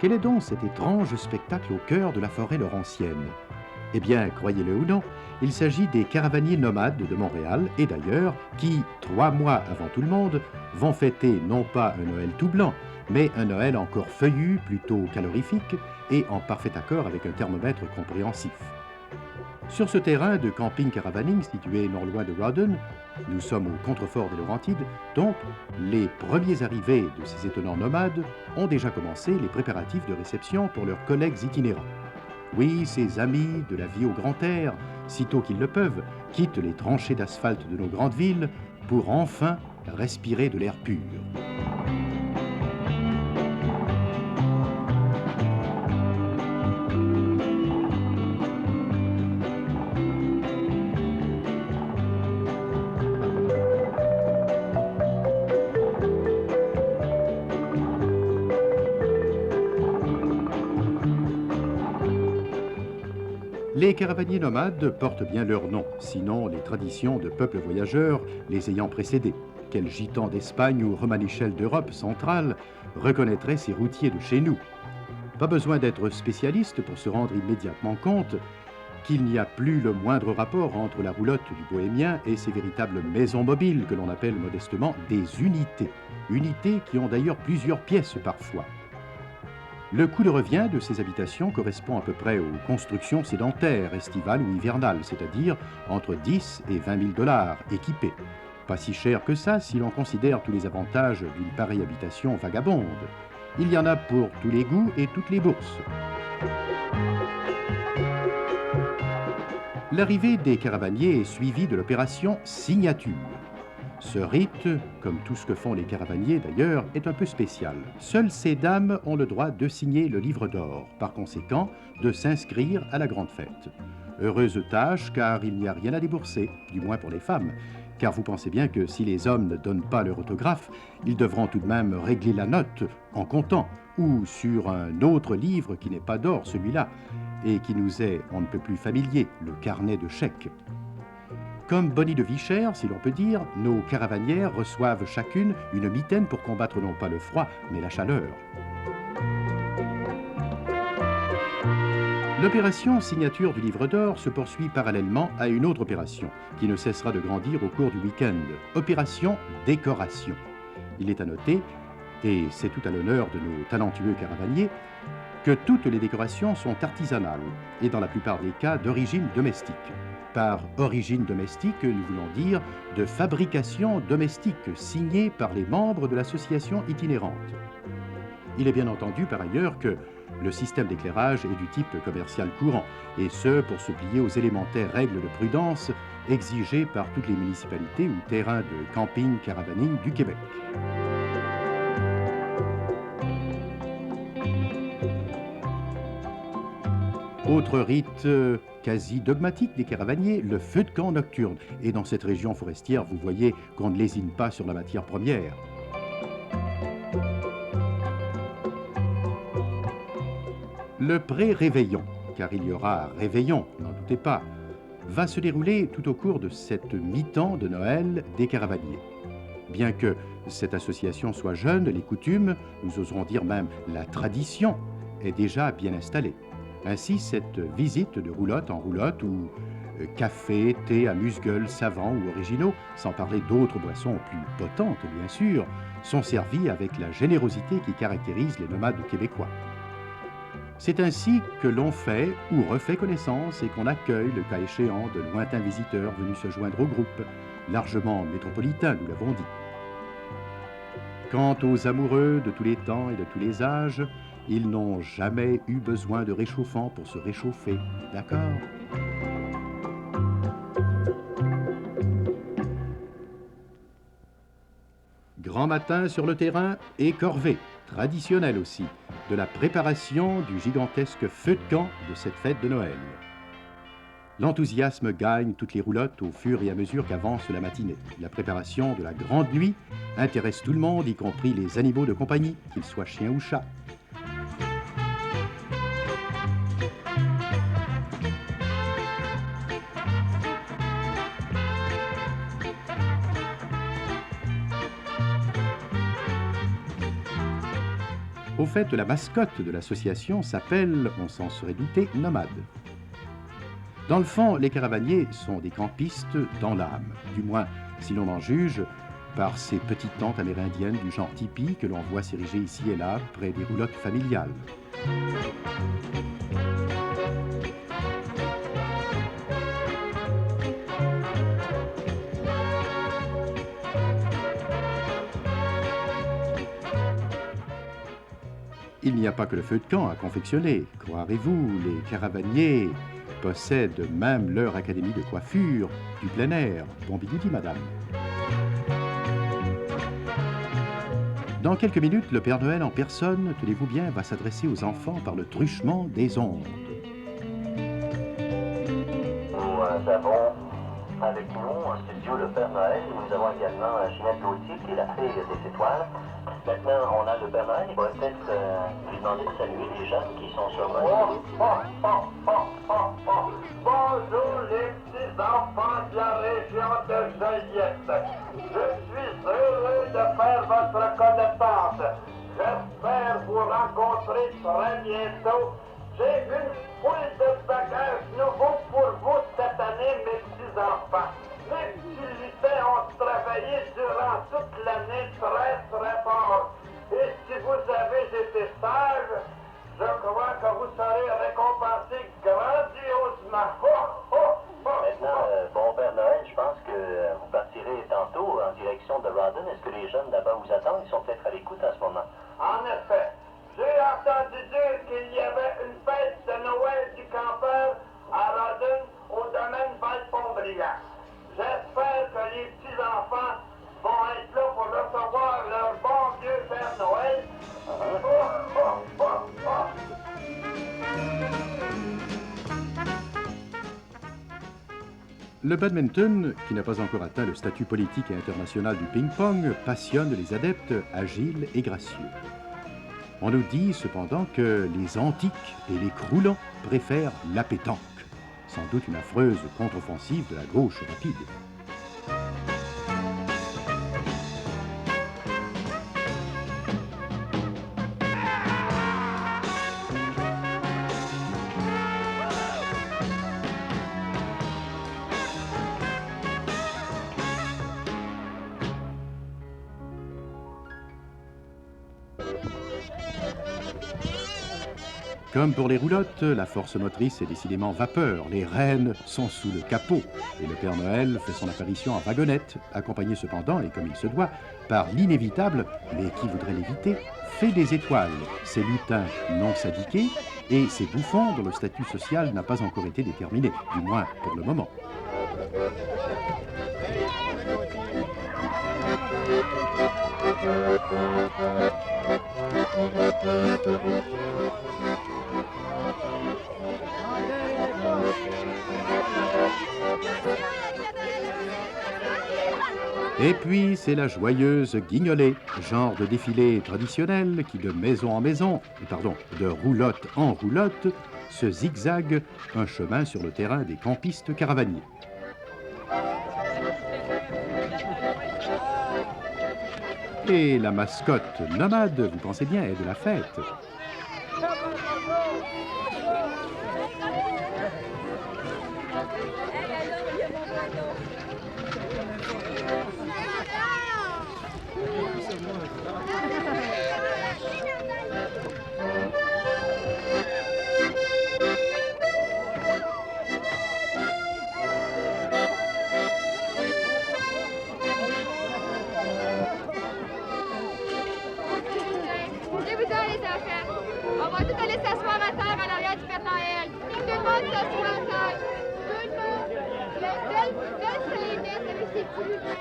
Quel est donc cet étrange spectacle au cœur de la forêt laurentienne? Eh bien, croyez-le ou non, il s'agit des caravaniers nomades de Montréal et d'ailleurs qui, 3 mois avant tout le monde, vont fêter non pas un Noël tout blanc, mais un Noël encore feuillu, plutôt calorifique et en parfait accord avec un thermomètre compréhensif. Sur ce terrain de camping caravaning situé non loin de Rawdon, nous sommes au contrefort des Laurentides, donc les premiers arrivés de ces étonnants nomades ont déjà commencé les préparatifs de réception pour leurs collègues itinérants. Oui, ces amis de la vie au grand air, sitôt qu'ils le peuvent, quittent les tranchées d'asphalte de nos grandes villes pour enfin respirer de l'air pur. Les caravaniers nomades portent bien leur nom, sinon les traditions de peuples voyageurs les ayant précédés. Quel gitan d'Espagne ou romanichel d'Europe centrale reconnaîtrait ces routiers de chez nous? Pas besoin d'être spécialiste pour se rendre immédiatement compte qu'il n'y a plus le moindre rapport entre la roulotte du bohémien et ces véritables maisons mobiles que l'on appelle modestement des unités. Unités qui ont d'ailleurs plusieurs pièces parfois. Le coût de revient de ces habitations correspond à peu près aux constructions sédentaires, estivales ou hivernales, c'est-à-dire entre 10 et 20 000 dollars équipées. Pas si cher que ça si l'on considère tous les avantages d'une pareille habitation vagabonde. Il y en a pour tous les goûts et toutes les bourses. L'arrivée des caravaniers est suivie de l'opération signature. Ce rite, comme tout ce que font les caravaniers d'ailleurs, est un peu spécial. Seules ces dames ont le droit de signer le livre d'or, par conséquent de s'inscrire à la grande fête. Heureuse tâche car il n'y a rien à débourser, du moins pour les femmes, car vous pensez bien que si les hommes ne donnent pas leur autographe, ils devront tout de même régler la note en comptant, ou sur un autre livre qui n'est pas d'or, celui-là, et qui nous est on ne peut plus familier, le carnet de chèques. Comme bonnie de vie chère, si l'on peut dire, nos caravanières reçoivent chacune une mitaine pour combattre non pas le froid, mais la chaleur. L'opération signature du livre d'or se poursuit parallèlement à une autre opération, qui ne cessera de grandir au cours du week-end, opération décoration. Il est à noter, et c'est tout à l'honneur de nos talentueux caravaniers, que toutes les décorations sont artisanales, et dans la plupart des cas d'origine domestique. Par origine domestique, nous voulons dire de fabrication domestique signée par les membres de l'association itinérante. Il est bien entendu par ailleurs que le système d'éclairage est du type commercial courant, et ce pour se plier aux élémentaires règles de prudence exigées par toutes les municipalités ou terrains de camping caravaning du Québec. Autre rite quasi dogmatique des caravaniers, le feu de camp nocturne. Et dans cette région forestière, vous voyez qu'on ne lésine pas sur la matière première. Le pré-réveillon, car il y aura réveillon, n'en doutez pas, va se dérouler tout au cours de cette mi-temps de Noël des caravaniers. Bien que cette association soit jeune, les coutumes, nous oserons dire même la tradition, est déjà bien installée. Ainsi, cette visite de roulotte en roulotte où café, thé, amuse-gueules, savants ou originaux, sans parler d'autres boissons plus potentes bien sûr, sont servis avec la générosité qui caractérise les nomades québécois. C'est ainsi que l'on fait ou refait connaissance et qu'on accueille, le cas échéant, de lointains visiteurs venus se joindre au groupe, largement métropolitain, nous l'avons dit. Quant aux amoureux de tous les temps et de tous les âges, ils n'ont jamais eu besoin de réchauffant pour se réchauffer, d'accord? Grand matin sur le terrain et corvée, traditionnelle aussi, de la préparation du gigantesque feu de camp de cette fête de Noël. L'enthousiasme gagne toutes les roulottes au fur et à mesure qu'avance la matinée. La préparation de la grande nuit intéresse tout le monde, y compris les animaux de compagnie, qu'ils soient chiens ou chats. Au fait, la mascotte de l'association s'appelle, on s'en serait douté, Nomade. Dans le fond, les caravaniers sont des campistes dans l'âme, du moins si l'on en juge par ces petites tentes amérindiennes du genre tipi que l'on voit s'ériger ici et là près des roulottes familiales. Il n'y a pas que le feu de camp à confectionner. Croirez-vous, les caravaniers possèdent même leur académie de coiffure du plein air. Bon bigoudi, madame. Dans quelques minutes, le Père Noël en personne, tenez-vous bien, va s'adresser aux enfants par le truchement des ondes. Nous avons avec nous en studio le Père Noël. Nous avons également Ginette Gauthier qui est la fille des étoiles. Maintenant, on a le Père Noël. Il va peut-être lui demander de saluer les jeunes qui sont sur le... Bonjour les petits enfants de la région de Joliette. Je suis heureux de faire votre connaissance. J'espère vous rencontrer très bientôt. J'ai une foule de bagages nouveaux pour vous cette année, mes petits enfants. Mes petits lutins ont travaillé durant toute l'année très fort. Et si vous avez été sages, je crois que vous serez récompensés grandiosement. Maintenant, bon Père Noël, je pense que vous partirez tantôt en direction de Rawdon. Est-ce que les jeunes là-bas vous attendent? Ils sont peut-être à l'écoute en ce moment. En effet, j'ai entendu dire qu'il y avait une fête de Noël du campeur à Rawdon au domaine Val-Pont-Brillant. J'espère que les petits-enfants vont être là pour recevoir leur bon vieux Père Noël. Le badminton, qui n'a pas encore atteint le statut politique et international du ping-pong, passionne les adeptes agiles et gracieux. On nous dit cependant que les antiques et les croulants préfèrent la pétanque, sans doute une affreuse contre-offensive de la gauche rapide. Comme pour les roulottes, la force motrice est décidément vapeur. Les rênes sont sous le capot. Et le Père Noël fait son apparition en wagonnette, accompagné cependant, et comme il se doit, par l'inévitable, mais qui voudrait l'éviter, fée des étoiles, ces lutins non syndiqués et ces bouffons dont le statut social n'a pas encore été déterminé, du moins pour le moment. Et puis, c'est la joyeuse guignolée, genre de défilé traditionnel qui, de maison en maison, de roulotte en roulotte, se zigzague un chemin sur le terrain des campistes caravaniers. Et la mascotte Nomade, vous pensez bien, est de la fête. On va tous aller s'asseoir à terre en arrière du Père Noël. Tout le monde s'assoit à terre. Tout le monde. Belle Saint-Denis avec ses petits lutins.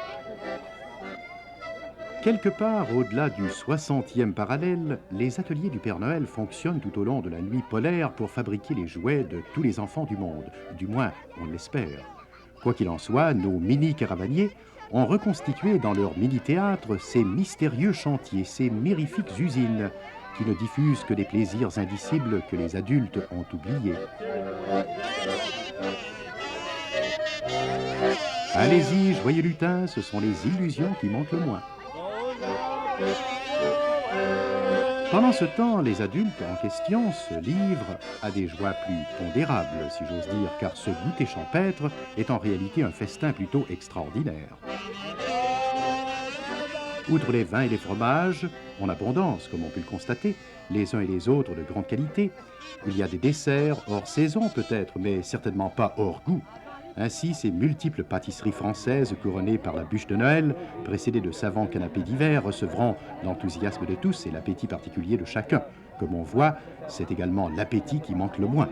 Quelque part au-delà du 60e parallèle, les ateliers du Père Noël fonctionnent tout au long de la nuit polaire pour fabriquer les jouets de tous les enfants du monde. Du moins, on l'espère. Quoi qu'il en soit, nos mini-caravaniers ont reconstitué dans leur mini-théâtre ces mystérieux chantiers, ces mirifiques usines qui ne diffusent que des plaisirs indicibles que les adultes ont oubliés. Allez-y, joyeux lutins, ce sont les illusions qui manquent le moins. Pendant ce temps, les adultes en question se livrent à des joies plus pondérables, si j'ose dire, car ce goûter champêtre est en réalité un festin plutôt extraordinaire. Outre les vins et les fromages, en abondance, comme on peut le constater, les uns et les autres de grande qualité, il y a des desserts hors saison peut-être, mais certainement pas hors goût. Ainsi, ces multiples pâtisseries françaises couronnées par la bûche de Noël, précédées de savants canapés d'hiver, recevront l'enthousiasme de tous et l'appétit particulier de chacun. Comme on voit, c'est également l'appétit qui manque le moins.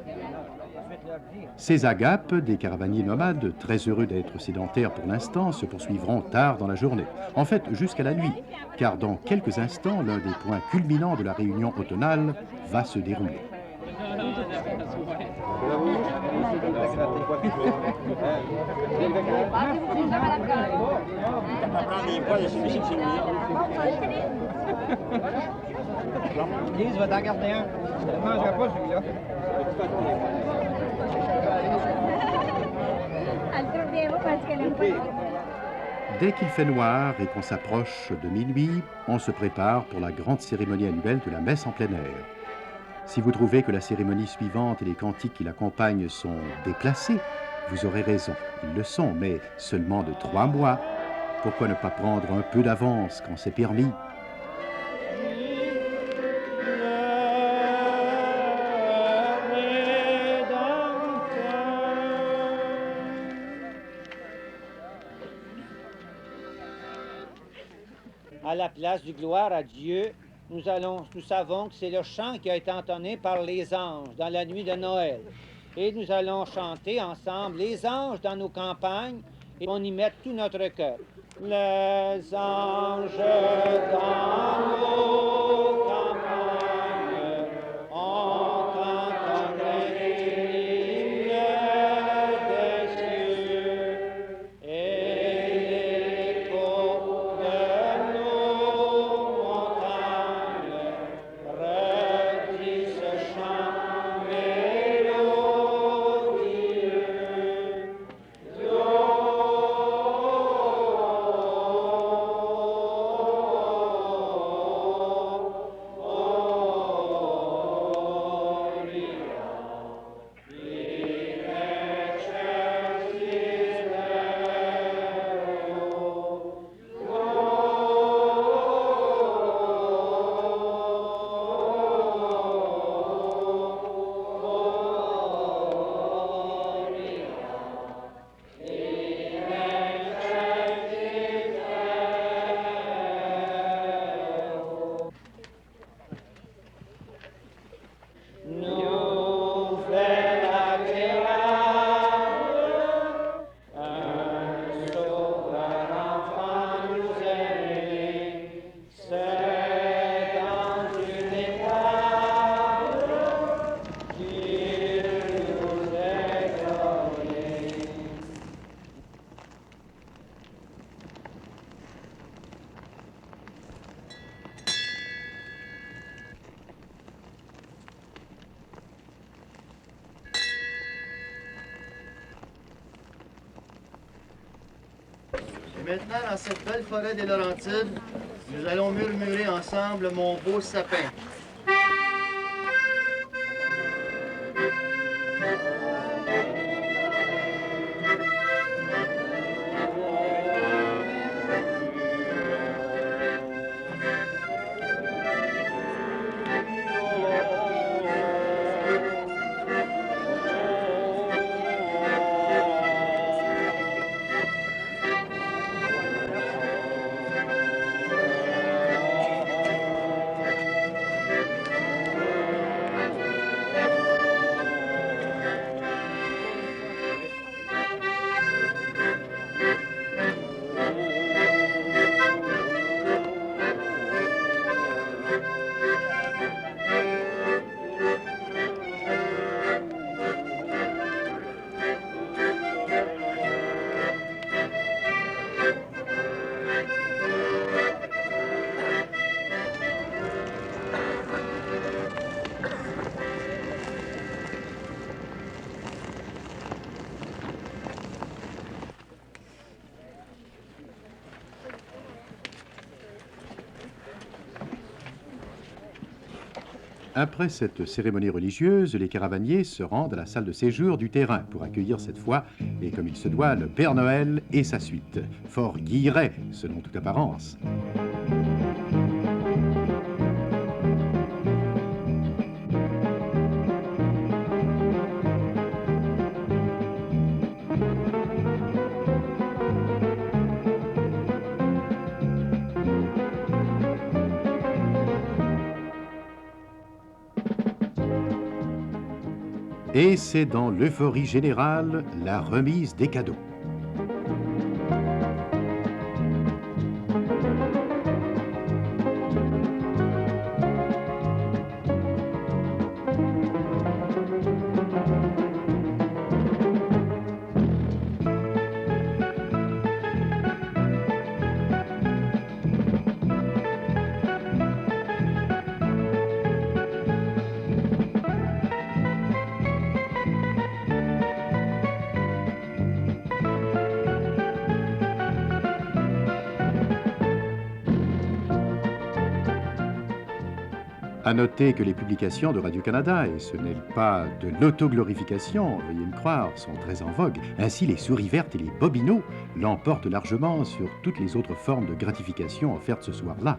Ces agapes des caravaniers nomades, très heureux d'être sédentaires pour l'instant, se poursuivront tard dans la journée. En fait, jusqu'à la nuit, car dans quelques instants, l'un des points culminants de la réunion automnale va se dérouler. Lise va t'en garder un. Je ne mangerai pas celui-là. Dès qu'il fait noir et qu'on s'approche de minuit, on se prépare pour la grande cérémonie annuelle de la messe en plein air. Si vous trouvez que la cérémonie suivante et les cantiques qui l'accompagnent sont déplacés, vous aurez raison. Ils le sont, mais seulement de 3 mois. Pourquoi ne pas prendre un peu d'avance quand c'est permis ? À la place du gloire à Dieu, nous savons que c'est le chant qui a été entonné par les anges dans la nuit de Noël. Et nous allons chanter ensemble les anges dans nos campagnes et on y met tout notre cœur. Les anges dans nos campagnes ont entonné l'hymne des cieux et l'écho de nos montagnes redit ce chant mélodieux. Et maintenant, dans cette belle forêt des Laurentides, nous allons murmurer ensemble Mon beau sapin. Après cette cérémonie religieuse, les caravaniers se rendent à la salle de séjour du terrain pour accueillir cette fois, et comme il se doit, le Père Noël et sa suite. Fort guilleret, selon toute apparence. Et c'est dans l'euphorie générale la remise des cadeaux. À noter que les publications de Radio-Canada, et ce n'est pas de l'autoglorification, veuillez me croire, sont très en vogue. Ainsi, les souris vertes et les bobinots l'emportent largement sur toutes les autres formes de gratification offertes ce soir-là.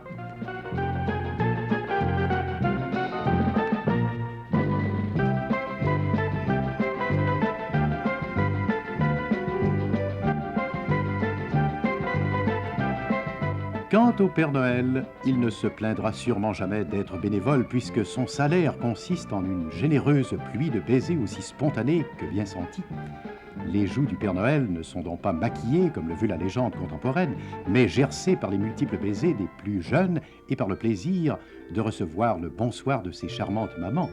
Quant au Père Noël, il ne se plaindra sûrement jamais d'être bénévole puisque son salaire consiste en une généreuse pluie de baisers aussi spontanés que bien sentis. Les joues du Père Noël ne sont donc pas maquillées comme le veut la légende contemporaine, mais gercées par les multiples baisers des plus jeunes et par le plaisir de recevoir le bonsoir de ses charmantes mamans.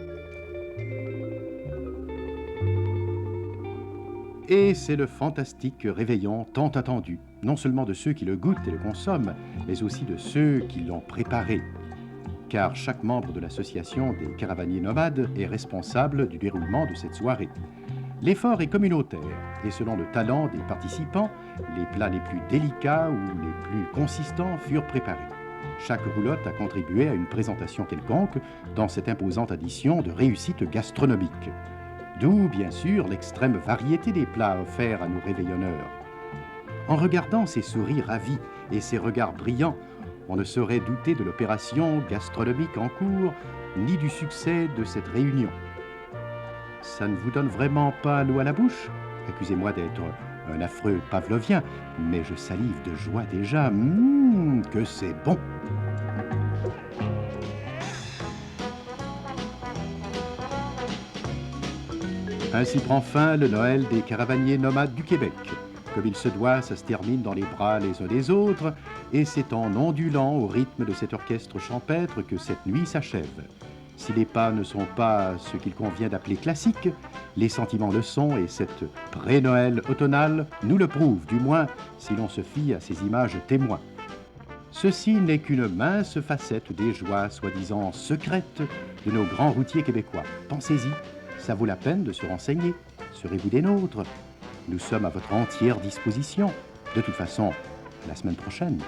Et c'est le fantastique réveillon tant attendu, non seulement de ceux qui le goûtent et le consomment, mais aussi de ceux qui l'ont préparé. Car chaque membre de l'association des caravaniers nomades est responsable du déroulement de cette soirée. L'effort est communautaire et selon le talent des participants, les plats les plus délicats ou les plus consistants furent préparés. Chaque roulotte a contribué à une présentation quelconque dans cette imposante addition de réussite gastronomique. D'où, bien sûr, l'extrême variété des plats offerts à nos réveillonneurs. En regardant ces souris ravis et ces regards brillants, on ne saurait douter de l'opération gastronomique en cours, ni du succès de cette réunion. Ça ne vous donne vraiment pas l'eau à la bouche? Excusez-moi d'être un affreux pavlovien, mais je salive de joie déjà. Que c'est bon! Ainsi prend fin le Noël des caravaniers nomades du Québec. Comme il se doit, ça se termine dans les bras les uns des autres, et c'est en ondulant au rythme de cet orchestre champêtre que cette nuit s'achève. Si les pas ne sont pas ce qu'il convient d'appeler classiques, les sentiments le sont, et cette pré-Noël automnale nous le prouve, du moins si l'on se fie à ces images témoins. Ceci n'est qu'une mince facette des joies soi-disant secrètes de nos grands routiers québécois. Pensez-y. Ça vaut la peine de se renseigner. Serez-vous des nôtres? Nous sommes à votre entière disposition. De toute façon, la semaine prochaine.